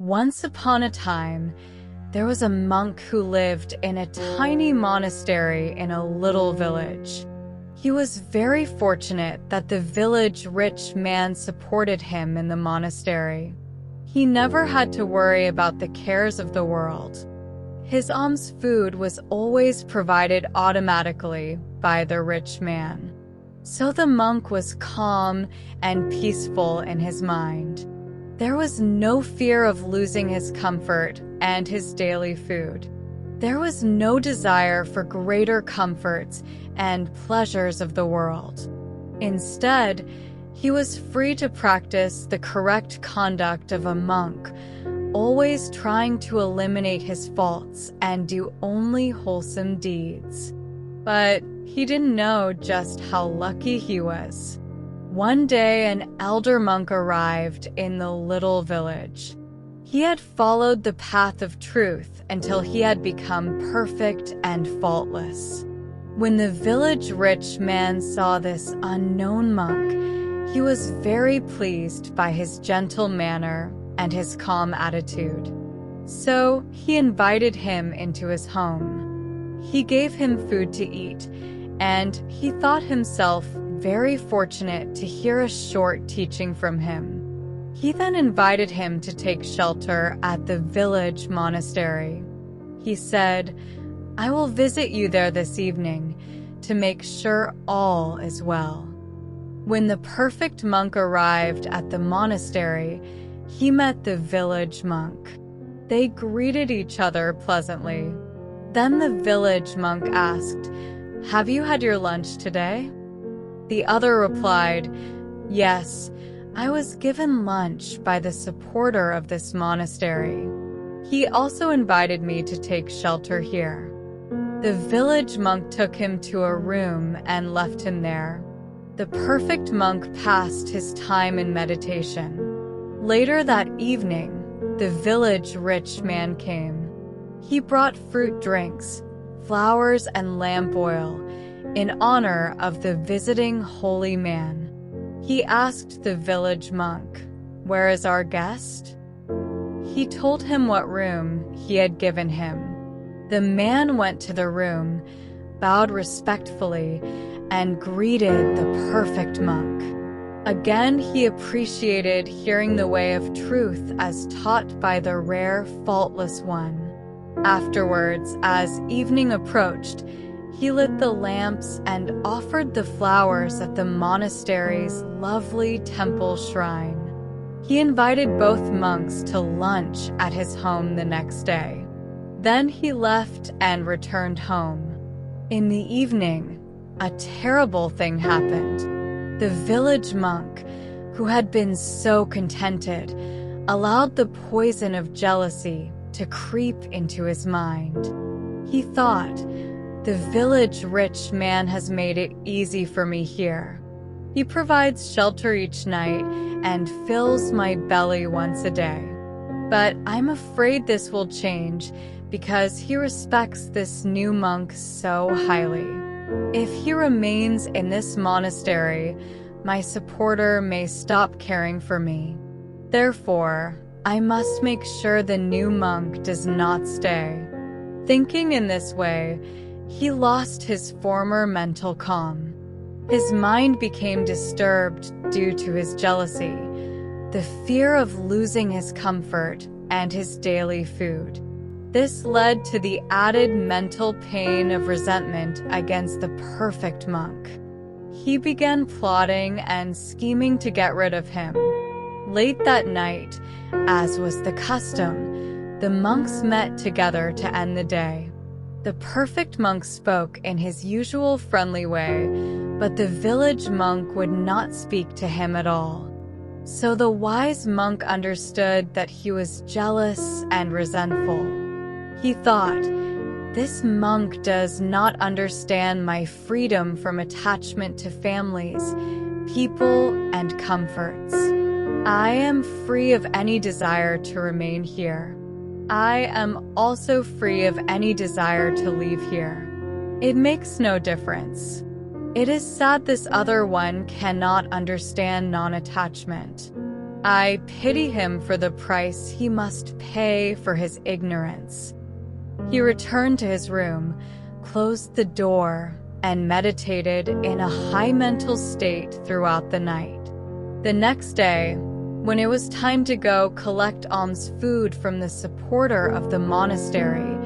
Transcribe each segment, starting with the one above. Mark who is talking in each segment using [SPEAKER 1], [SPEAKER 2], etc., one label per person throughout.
[SPEAKER 1] Once upon a time, there was a monk who lived in a tiny monastery in a little village. He was very fortunate that the village rich man supported him in the monastery. He never had to worry about the cares of the world. His alms food was always provided automatically by the rich man. So the monk was calm and peaceful in his mind. There was no fear of losing his comfort and his daily food. There was no desire for greater comforts and pleasures of the world. Instead, he was free to practice the correct conduct of a monk, always trying to eliminate his faults and do only wholesome deeds. But he didn't know just how lucky he was. One day, an elder monk arrived in the little village. He had followed the path of truth until he had become perfect and faultless. When the village rich man saw this unknown monk, he was very pleased by his gentle manner and his calm attitude. So he invited him into his home. He gave him food to eat, and he thought himself very fortunate to hear a short teaching from him. He then invited him to take shelter at the village monastery. He said, "I will visit you there this evening to make sure all is well." When the perfect monk arrived at the monastery, he met the village monk. They greeted each other pleasantly. Then the village monk asked, "Have you had your lunch today?" The other replied, "Yes, I was given lunch by the supporter of this monastery. He also invited me to take shelter here." The village monk took him to a room and left him there. The perfect monk passed his time in meditation. Later that evening, the village rich man came. He brought fruit drinks, flowers, and lamp oil in honor of the visiting holy man. He asked the village monk, "Where is our guest?" He told him what room he had given him. The man went to the room, bowed respectfully, and greeted the perfect monk. Again, he appreciated hearing the way of truth as taught by the rare, faultless one. Afterwards, as evening approached, he lit the lamps and offered the flowers at the monastery's lovely temple shrine. He invited both monks to lunch at his home the next day. Then he left and returned home. In the evening, a terrible thing happened. The village monk, who had been so contented, allowed the poison of jealousy to creep into his mind. He thought, "The village rich man has made it easy for me here. He provides shelter each night and fills my belly once a day. But I'm afraid this will change because he respects this new monk so highly. If he remains in this monastery, my supporter may stop caring for me. Therefore, I must make sure the new monk does not stay." Thinking in this way, he lost his former mental calm. His mind became disturbed due to his jealousy, the fear of losing his comfort, and his daily food. This led to the added mental pain of resentment against the perfect monk. He began plotting and scheming to get rid of him. Late that night, as was the custom, the monks met together to end the day. The perfect monk spoke in his usual friendly way, but the village monk would not speak to him at all. So the wise monk understood that he was jealous and resentful. He thought, "This monk does not understand my freedom from attachment to families, people, and comforts. I am free of any desire to remain here. I am also free of any desire to leave here. It makes no difference. It is sad this other one cannot understand non-attachment. I pity him for the price he must pay for his ignorance." He returned to his room, closed the door, and meditated in a high mental state throughout the night. The next day, when it was time to go collect alms food from the supporter of the monastery,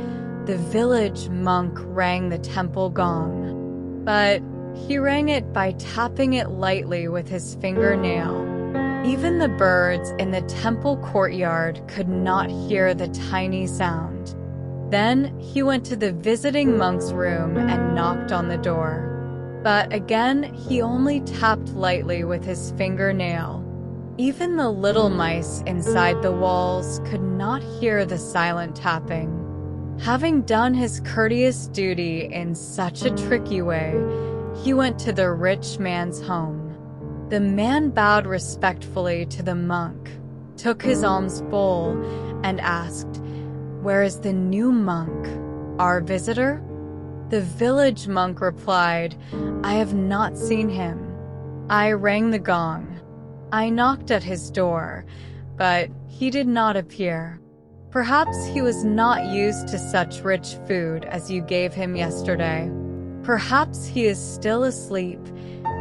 [SPEAKER 1] the village monk rang the temple gong. But he rang it by tapping it lightly with his fingernail. Even the birds in the temple courtyard could not hear the tiny sound. Then he went to the visiting monk's room and knocked on the door. But again, he only tapped lightly with his fingernail. Even the little mice inside the walls could not hear the silent tapping. Having done his courteous duty in such a tricky way, he went to the rich man's home. The man bowed respectfully to the monk, took his alms bowl, and asked, "Where is the new monk, our visitor?" The village monk replied, "I have not seen him. I rang the gong. I knocked at his door, but he did not appear. Perhaps he was not used to such rich food as you gave him yesterday. Perhaps he is still asleep,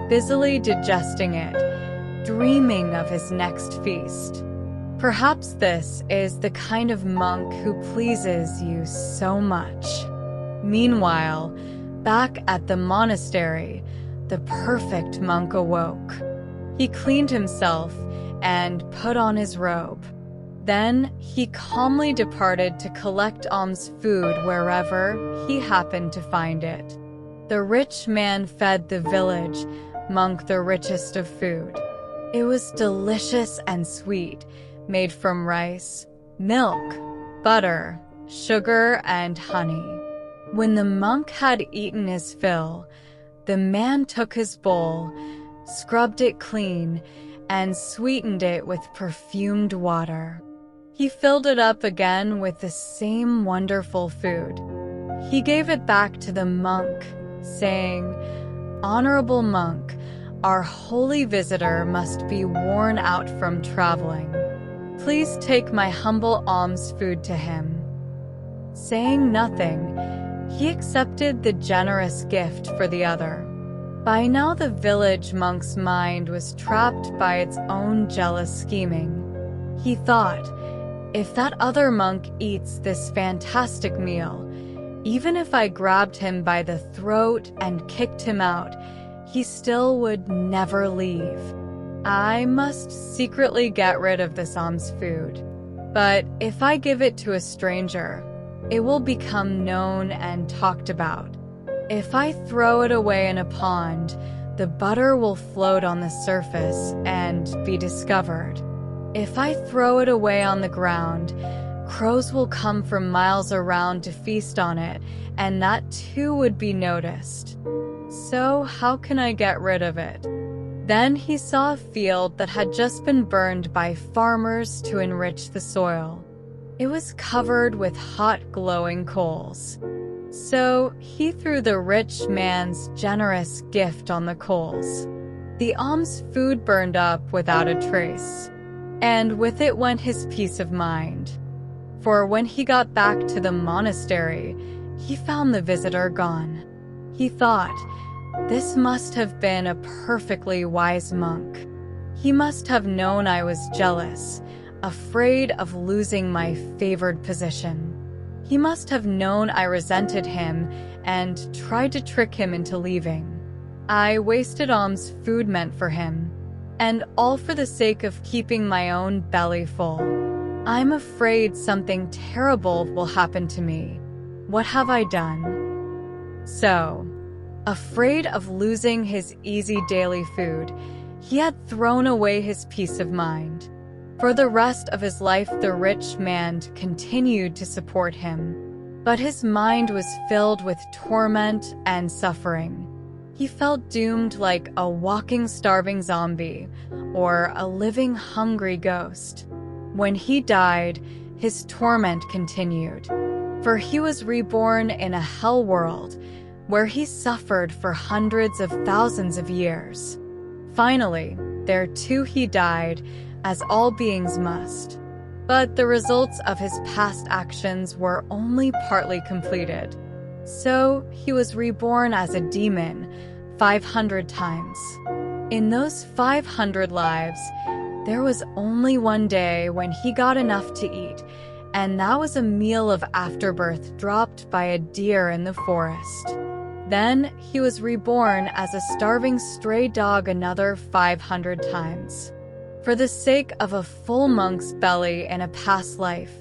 [SPEAKER 1] busily digesting it, dreaming of his next feast. Perhaps this is the kind of monk who pleases you so much." Meanwhile, back at the monastery, the perfect monk awoke. He cleaned himself and put on his robe. Then he calmly departed to collect alms food wherever he happened to find it. The rich man fed the village monk the richest of food. It was delicious and sweet, made from rice, milk, butter, sugar, and honey. When the monk had eaten his fill, the man took his bowl, scrubbed it clean, and sweetened it with perfumed water. He filled it up again with the same wonderful food. He gave it back to the monk, saying, "Honorable monk, our holy visitor must be worn out from traveling. Please take my humble alms food to him." Saying nothing, he accepted the generous gift for the other. By now the village monk's mind was trapped by its own jealous scheming. He thought, if that other monk eats this fantastic meal, even if I grabbed him by the throat and kicked him out, he still would never leave. I must secretly get rid of this alms food. But if I give it to a stranger, it will become known and talked about. If I throw it away in a pond, the butter will float on the surface and be discovered. If I throw it away on the ground, crows will come from miles around to feast on it, and that too would be noticed. So how can I get rid of it? Then he saw a field that had just been burned by farmers to enrich the soil. It was covered with hot glowing coals. So he threw the rich man's generous gift on the coals. The alms food burned up without a trace, and with it went his peace of mind. For when he got back to the monastery, he found the visitor gone. He thought, this must have been a perfectly wise monk. He must have known I was jealous, afraid of losing my favored position. He must have known I resented him and tried to trick him into leaving. I wasted alms food meant for him, and all for the sake of keeping my own belly full. I'm afraid something terrible will happen to me. What have I done? So, afraid of losing his easy daily food, he had thrown away his peace of mind. For the rest of his life, the rich man continued to support him, but his mind was filled with torment and suffering. He felt doomed like a walking starving zombie or a living hungry ghost. When he died, his torment continued, for he was reborn in a hell world where he suffered for hundreds of thousands of years. Finally, there too he died, as all beings must. But the results of his past actions were only partly completed. So he was reborn as a demon 500 times. In those 500 lives, there was only one day when he got enough to eat, and that was a meal of afterbirth dropped by a deer in the forest. Then he was reborn as a starving stray dog another 500 times. For the sake of a full monk's belly in a past life,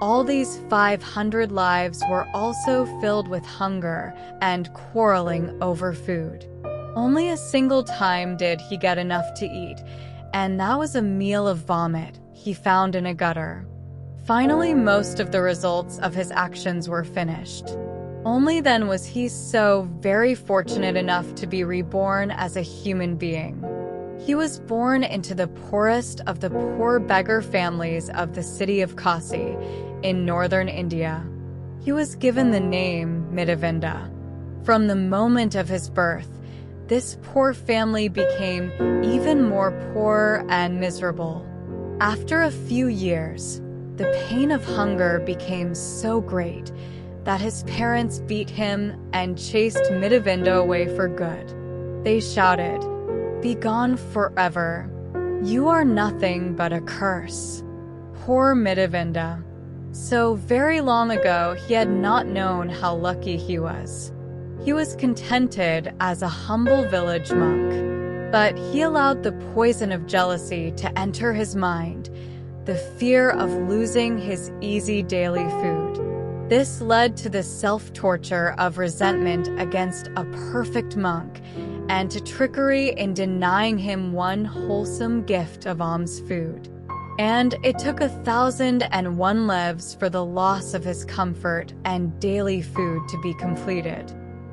[SPEAKER 1] all these 500 lives were also filled with hunger and quarreling over food. Only a single time did he get enough to eat, and that was a meal of vomit he found in a gutter. Finally, most of the results of his actions were finished. Only then was he so very fortunate enough to be reborn as a human being. He was born into the poorest of the poor beggar families of the city of Kasi in northern India. He was given the name Mittavinda. From the moment of his birth, this poor family became even more poor and miserable. After a few years, the pain of hunger became so great that his parents beat him and chased Mittavinda away for good. They shouted, "Be gone forever. You are nothing but a curse." Poor Mittavinda. So very long ago, he had not known how lucky he was. He was contented as a humble village monk, but he allowed the poison of jealousy to enter his mind, the fear of losing his easy daily food. This led to the self-torture of resentment against a perfect monk and to trickery in denying him one wholesome gift of alms food. And it took 1,001 lives for the loss of his comfort and daily food to be completed.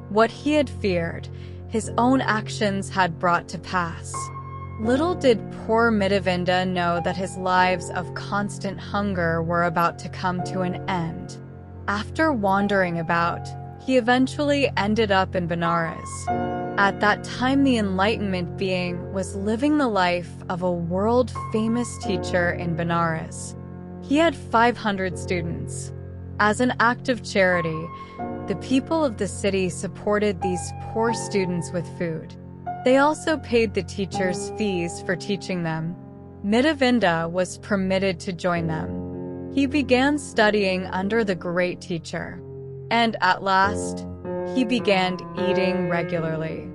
[SPEAKER 1] What he had feared, his own actions had brought to pass. Little did poor Mittavinda know that his lives of constant hunger were about to come to an end. After wandering about, he eventually ended up in Benares. At that time, the enlightenment being was living the life of a world-famous teacher in Benares. He had 500 students. As an act of charity, the people of the city supported these poor students with food. They also paid the teachers fees for teaching them. Mittavinda was permitted to join them. He began studying under the great teacher, and at last, he began eating regularly.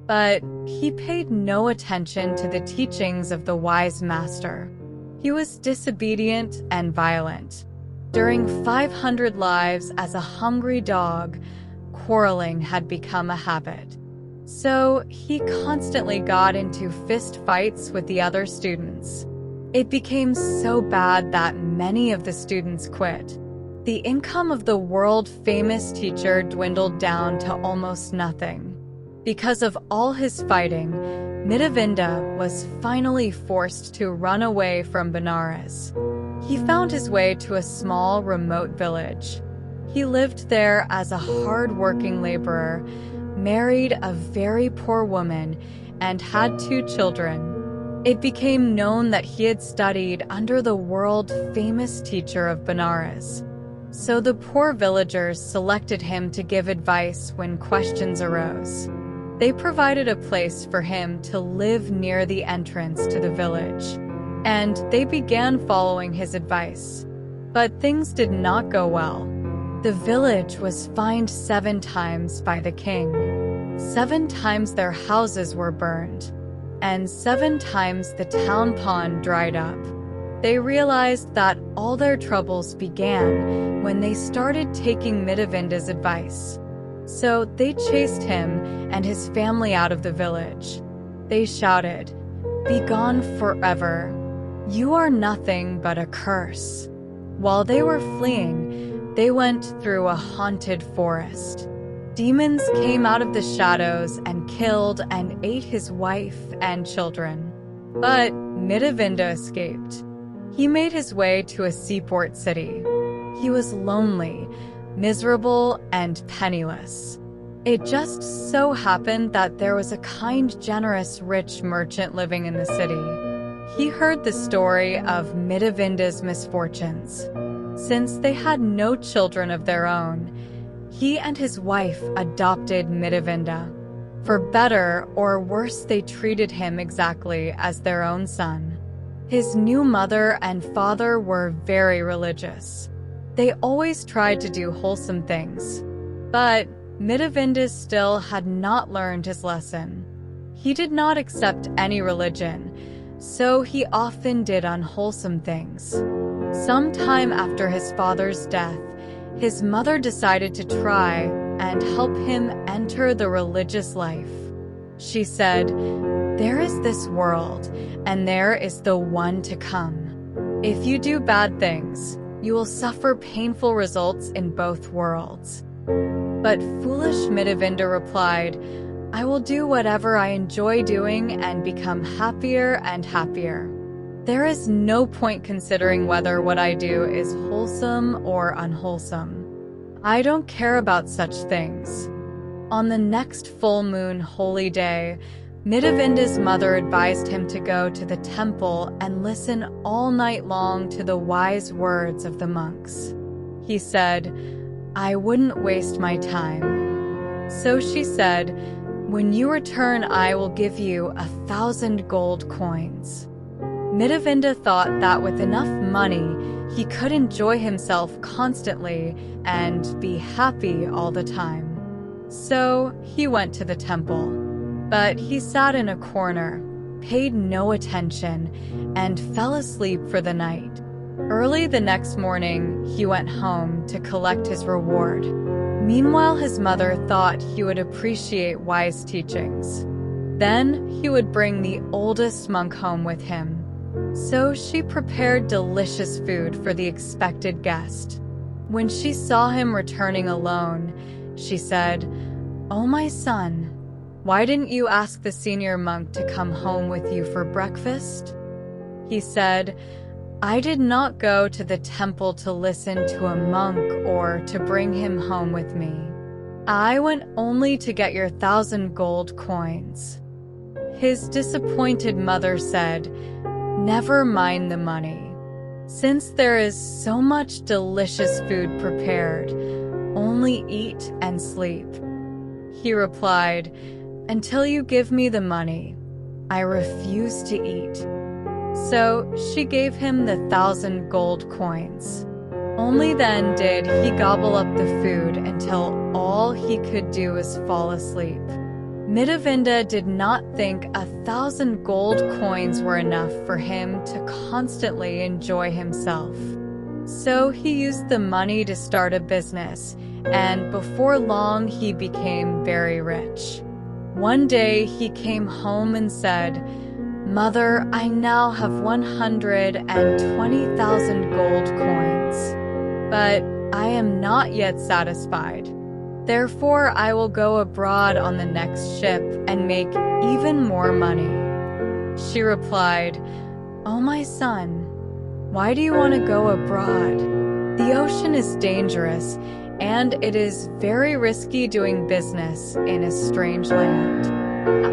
[SPEAKER 1] But he paid no attention to the teachings of the wise master. He was disobedient and violent. During 500 lives as a hungry dog, quarreling had become a habit. So he constantly got into fist fights with the other students. It became so bad that many of the students quit. The income of the world-famous teacher dwindled down to almost nothing. Because of all his fighting, Mittavinda was finally forced to run away from Benares. He found his way to a small, remote village. He lived there as a hard-working laborer, married a very poor woman, and had 2 children. It became known that he had studied under the world-famous teacher of Benares. So the poor villagers selected him to give advice when questions arose. They provided a place for him to live near the entrance to the village, and they began following his advice. But things did not go well. The village was fined 7 times by the king. 7 times their houses were burned, and 7 times the town pond dried up. They realized that all their troubles began when they started taking Mittavinda's advice. So they chased him and his family out of the village. They shouted, "Be gone forever. You are nothing but a curse." While they were fleeing, they went through a haunted forest. Demons came out of the shadows and killed and ate his wife and children. But Mittavinda escaped. He made his way to a seaport city. He was lonely, miserable, and penniless. It just so happened that there was a kind, generous, rich merchant living in the city. He heard the story of Mittavinda's misfortunes. Since they had no children of their own, he and his wife adopted Mittavinda. For better or worse, they treated him exactly as their own son. His new mother and father were very religious. They always tried to do wholesome things. But Mittavinda still had not learned his lesson. He did not accept any religion, so he often did unwholesome things. Sometime after his father's death, his mother decided to try and help him enter the religious life. She said, "There is this world, and there is the one to come. If you do bad things, you will suffer painful results in both worlds." But foolish Mittavinda replied, "I will do whatever I enjoy doing and become happier and happier. There is no point considering whether what I do is wholesome or unwholesome. I don't care about such things." On the next full moon holy day, Mittavinda's mother advised him to go to the temple and listen all night long to the wise words of the monks. He said, "I wouldn't waste my time." So she said, "When you return, I will give you 1,000 gold coins." Mittavinda thought that with enough money, he could enjoy himself constantly and be happy all the time. So he went to the temple. But he sat in a corner, paid no attention, and fell asleep for the night. Early the next morning, he went home to collect his reward. Meanwhile, his mother thought he would appreciate wise teachings. Then he would bring the oldest monk home with him. So she prepared delicious food for the expected guest. When she saw him returning alone, she said, "Oh, my son, why didn't you ask the senior monk to come home with you for breakfast?" He said, "I did not go to the temple to listen to a monk or to bring him home with me. I went only to get your 1,000 gold coins." His disappointed mother said, "Never mind the money. Since there is so much delicious food prepared, only eat and sleep." He replied, "Until you give me the money, I refuse to eat." So she gave him the 1,000 gold coins. Only then did he gobble up the food until all he could do was fall asleep. Mittavinda did not think 1,000 gold coins were enough for him to constantly enjoy himself. So he used the money to start a business, and before long he became very rich. One day he came home and said, "Mother, I now have 120,000 gold coins. But I am not yet satisfied. Therefore I will go abroad on the next ship and make even more money." She replied, "Oh, my son, why do you want to go abroad? The ocean is dangerous, and it is very risky doing business in a strange land.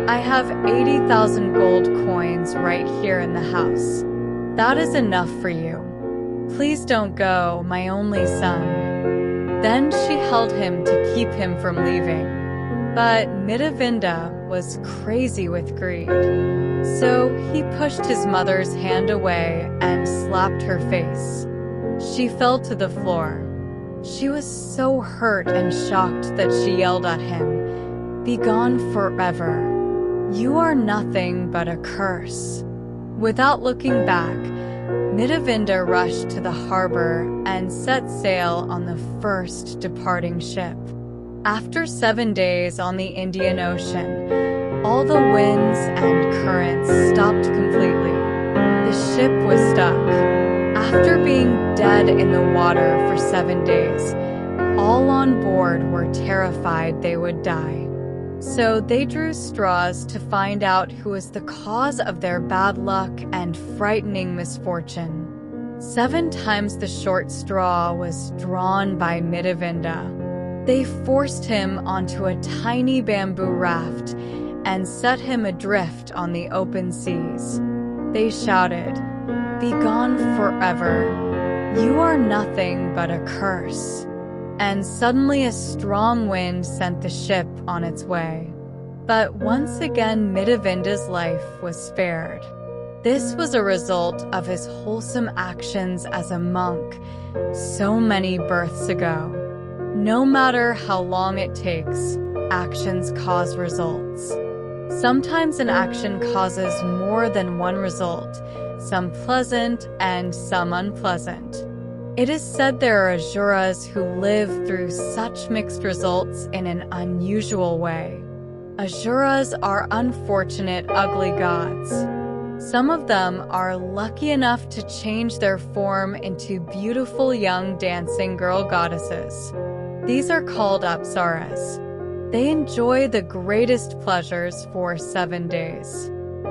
[SPEAKER 1] I have 80,000 gold coins right here in the house. That is enough for you. Please don't go, my only son." Then she held him to keep him from leaving. But Mittavinda was crazy with greed. So he pushed his mother's hand away and slapped her face. She fell to the floor. She was so hurt and shocked that she yelled at him, "Be gone forever. You are nothing but a curse." Without looking back, Mittavinda rushed to the harbor and set sail on the first departing ship. After 7 days on the Indian Ocean, all the winds and currents stopped completely. The ship was stuck. After being dead in the water for 7 days, all on board were terrified they would die. So they drew straws to find out who was the cause of their bad luck and frightening misfortune. 7 times the short straw was drawn by Mittavinda. They forced him onto a tiny bamboo raft and set him adrift on the open seas. They shouted, "Be gone forever. You are nothing but a curse." And suddenly a strong wind sent the ship on its way. But once again, Mittavinda's life was spared. This was a result of his wholesome actions as a monk so many births ago. No matter how long it takes, actions cause results. Sometimes an action causes more than one result, some pleasant and some unpleasant. It is said there are asuras who live through such mixed results in an unusual way. Asuras are unfortunate, ugly gods. Some of them are lucky enough to change their form into beautiful young dancing girl goddesses. These are called apsaras. They enjoy the greatest pleasures for 7 days.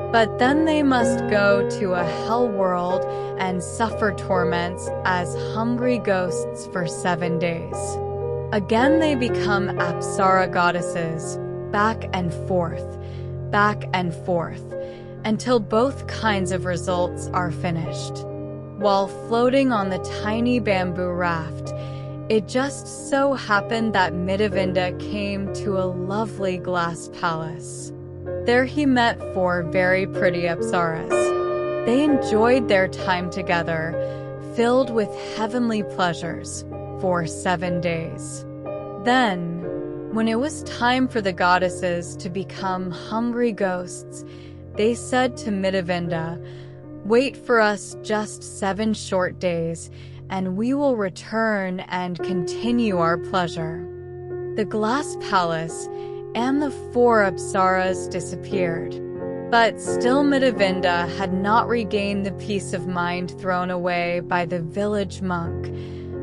[SPEAKER 1] But then they must go to a hell world and suffer torments as hungry ghosts for 7 days. Again they become apsara goddesses, back and forth, until both kinds of results are finished. While floating on the tiny bamboo raft, it just so happened that Mittavinda came to a lovely glass palace. There he met 4 very pretty apsaras. They enjoyed their time together, filled with heavenly pleasures, for 7 days. Then, when it was time for the goddesses to become hungry ghosts, they said to Mittavinda, "Wait for us just 7 short days, and we will return and continue our pleasure." The glass palace and the 4 apsaras disappeared. But still Mittavinda had not regained the peace of mind thrown away by the village monk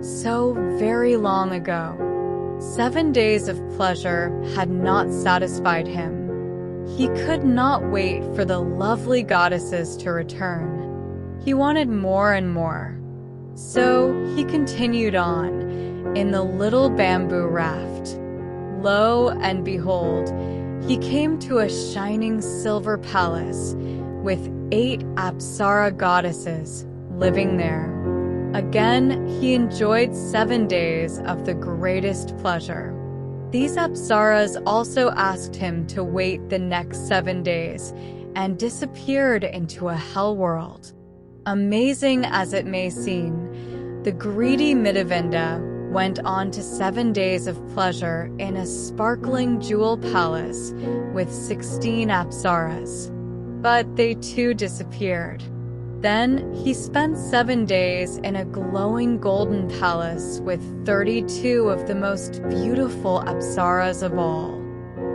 [SPEAKER 1] so very long ago. 7 days of pleasure had not satisfied him. He could not wait for the lovely goddesses to return. He wanted more and more. So he continued on in the little bamboo raft. Lo and behold, he came to a shining silver palace with 8 apsara goddesses living there. Again, he enjoyed 7 days of the greatest pleasure. These apsaras also asked him to wait the next 7 days and disappeared into a hell world. Amazing as it may seem, the greedy Mittavinda went on to 7 days of pleasure in a sparkling jewel palace with 16 apsaras. But they too disappeared. Then he spent 7 days in a glowing golden palace with 32 of the most beautiful apsaras of all.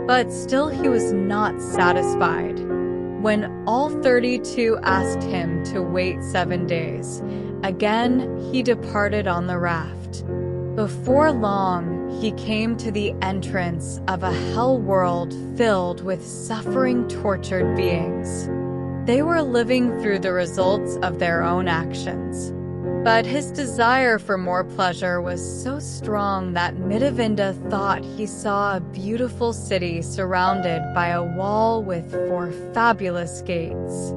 [SPEAKER 1] But still he was not satisfied. When all 32 asked him to wait 7 days, again he departed on the raft. Before long, he came to the entrance of a hell world filled with suffering, tortured beings. They were living through the results of their own actions. But his desire for more pleasure was so strong that Mittavinda thought he saw a beautiful city surrounded by a wall with 4 fabulous gates.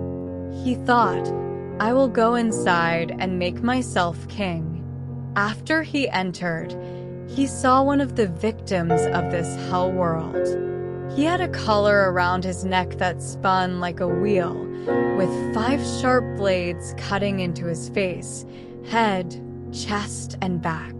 [SPEAKER 1] He thought, "I will go inside and make myself king." After he entered, he saw one of the victims of this hell world. He had a collar around his neck that spun like a wheel, with 5 sharp blades cutting into his face, head, chest, and back.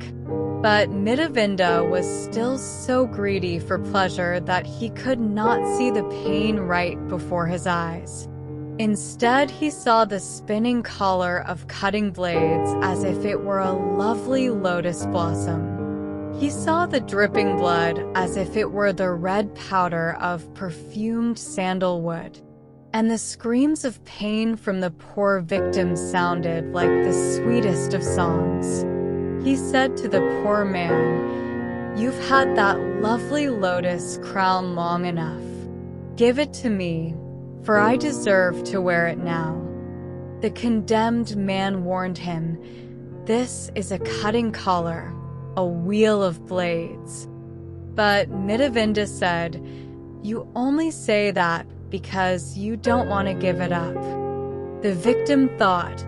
[SPEAKER 1] But Mittavinda was still so greedy for pleasure that he could not see the pain right before his eyes. Instead, he saw the spinning collar of cutting blades as if it were a lovely lotus blossom. He saw the dripping blood as if it were the red powder of perfumed sandalwood. And the screams of pain from the poor victims sounded like the sweetest of songs. He said to the poor man, "You've had that lovely lotus crown long enough. Give it to me, for I deserve to wear it now." The condemned man warned him, "This is a cutting collar, a wheel of blades." But Mittavinda said, "You only say that because you don't want to give it up." The victim thought,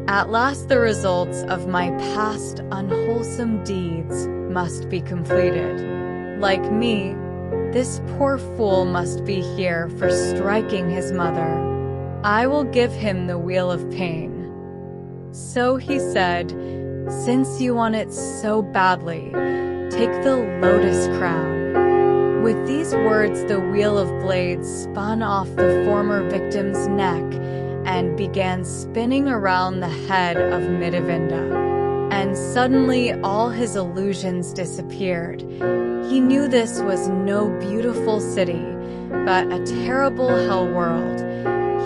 [SPEAKER 1] "At last the results of my past unwholesome deeds must be completed. Like me, this poor fool must be here for striking his mother. I will give him the wheel of pain." So he said, "Since you want it so badly, take the lotus crown." With these words, the wheel of blades spun off the former victim's neck and began spinning around the head of Mittavinda. And suddenly all his illusions disappeared. He knew this was no beautiful city, but a terrible hell world.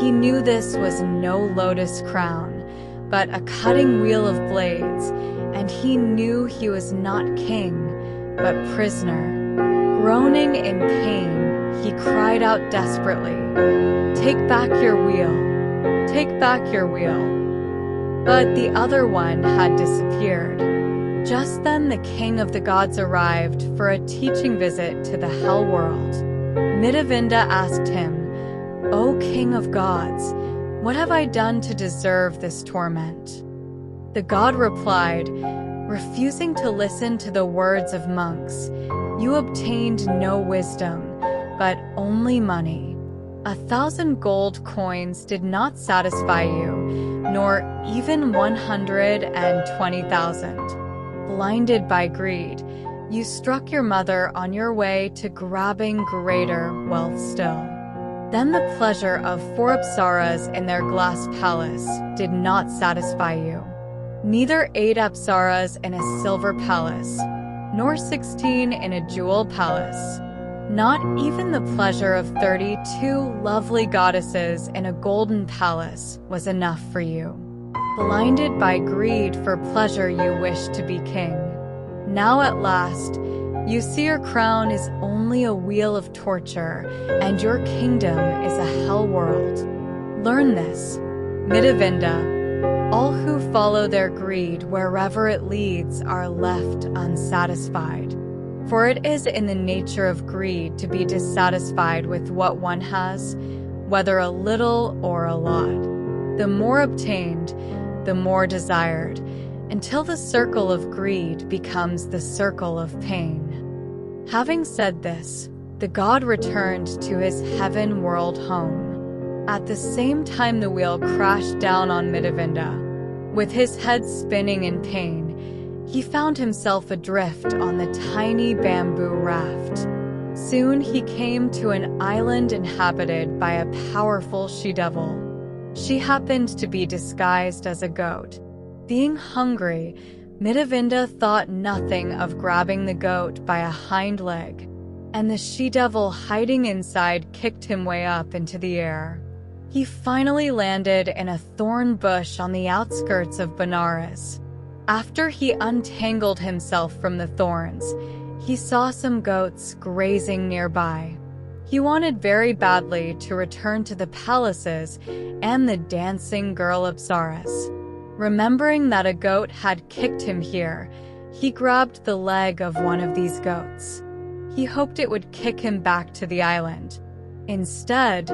[SPEAKER 1] He knew this was no lotus crown, but a cutting wheel of blades, and he knew he was not king, but prisoner. Groaning in pain, he cried out desperately, "Take back your wheel! Take back your wheel!" But the other one had disappeared. Just then the king of the gods arrived for a teaching visit to the hell world. Mittavinda asked him, "O king of gods, what have I done to deserve this torment?" The god replied, "Refusing to listen to the words of monks, you obtained no wisdom, but only money. 1,000 gold coins did not satisfy you, nor even 120,000. Blinded by greed, you struck your mother on your way to grabbing greater wealth still. Then the pleasure of 4 apsaras in their glass palace did not satisfy you. Neither 8 apsaras in a silver palace, nor 16 in a jewel palace. Not even the pleasure of 32 lovely goddesses in a golden palace was enough for you. Blinded by greed for pleasure, you wished to be king. Now at last, you see your crown is only a wheel of torture, and your kingdom is a hell world. Learn this, Mittavinda. All who follow their greed wherever it leads are left unsatisfied. For it is in the nature of greed to be dissatisfied with what one has, whether a little or a lot. The more obtained, the more desired, until the circle of greed becomes the circle of pain." Having said this, the god returned to his heaven world home. At the same time, the wheel crashed down on Mittavinda. With his head spinning in pain, he found himself adrift on the tiny bamboo raft. Soon he came to an island inhabited by a powerful she-devil. She happened to be disguised as a goat. Being hungry, Mittavinda thought nothing of grabbing the goat by a hind leg, and the she-devil hiding inside kicked him way up into the air. He finally landed in a thorn bush on the outskirts of Benares. After he untangled himself from the thorns, he saw some goats grazing nearby. He wanted very badly to return to the palaces and the dancing girl Apsaras. Remembering that a goat had kicked him here, he grabbed the leg of one of these goats. He hoped it would kick him back to the island. Instead,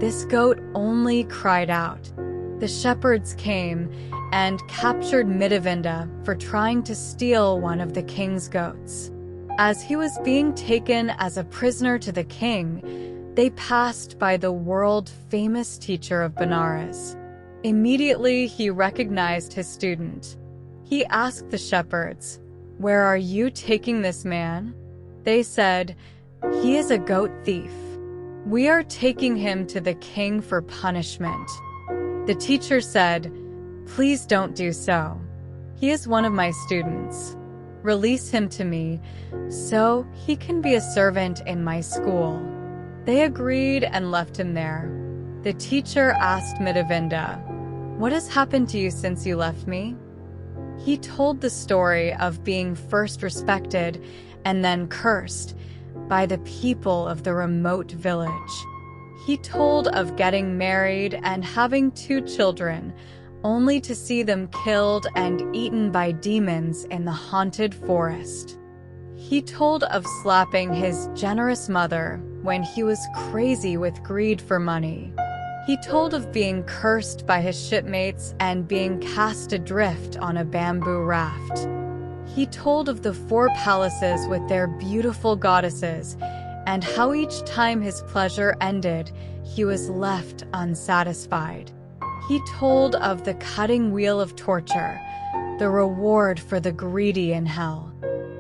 [SPEAKER 1] this goat only cried out. The shepherds came and captured Mittavinda for trying to steal one of the king's goats. As he was being taken as a prisoner to the king, they passed by the world-famous teacher of Benares. Immediately, he recognized his student. He asked the shepherds, "Where are you taking this man?" They said, "He is a goat thief. We are taking him to the king for punishment." The teacher said, "Please don't do so. He is one of my students. Release him to me, so he can be a servant in my school." They agreed and left him there. The teacher asked Mittavinda, "What has happened to you since you left me?" He told the story of being first respected and then cursed by the people of the remote village. He told of getting married and having 2 children, only to see them killed and eaten by demons in the haunted forest. He told of slapping his generous mother when he was crazy with greed for money. He told of being cursed by his shipmates and being cast adrift on a bamboo raft. He told of the 4 palaces with their beautiful goddesses, and how each time his pleasure ended, he was left unsatisfied. He told of the cutting wheel of torture, the reward for the greedy in hell.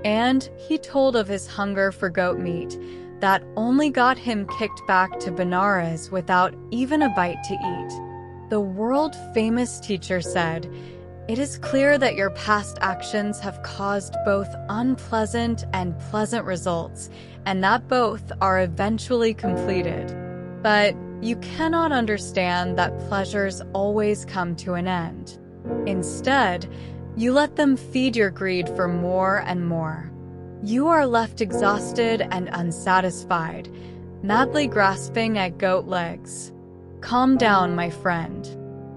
[SPEAKER 1] And he told of his hunger for goat meat that only got him kicked back to Benares without even a bite to eat. The world-famous teacher said, "It is clear that your past actions have caused both unpleasant and pleasant results, and that both are eventually completed. But you cannot understand that pleasures always come to an end. Instead, you let them feed your greed for more and more. You are left exhausted and unsatisfied, madly grasping at goat legs. Calm down, my friend,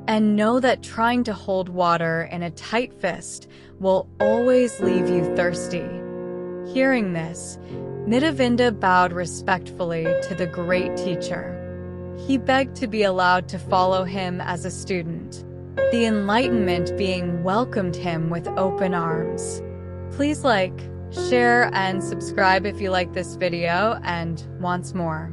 [SPEAKER 1] and know that trying to hold water in a tight fist will always leave you thirsty." Hearing this, Mittavinda bowed respectfully to the great teacher. He begged to be allowed to follow him as a student, the enlightenment being welcomed him with open arms. Please like, share, and subscribe if you like this video and wants more.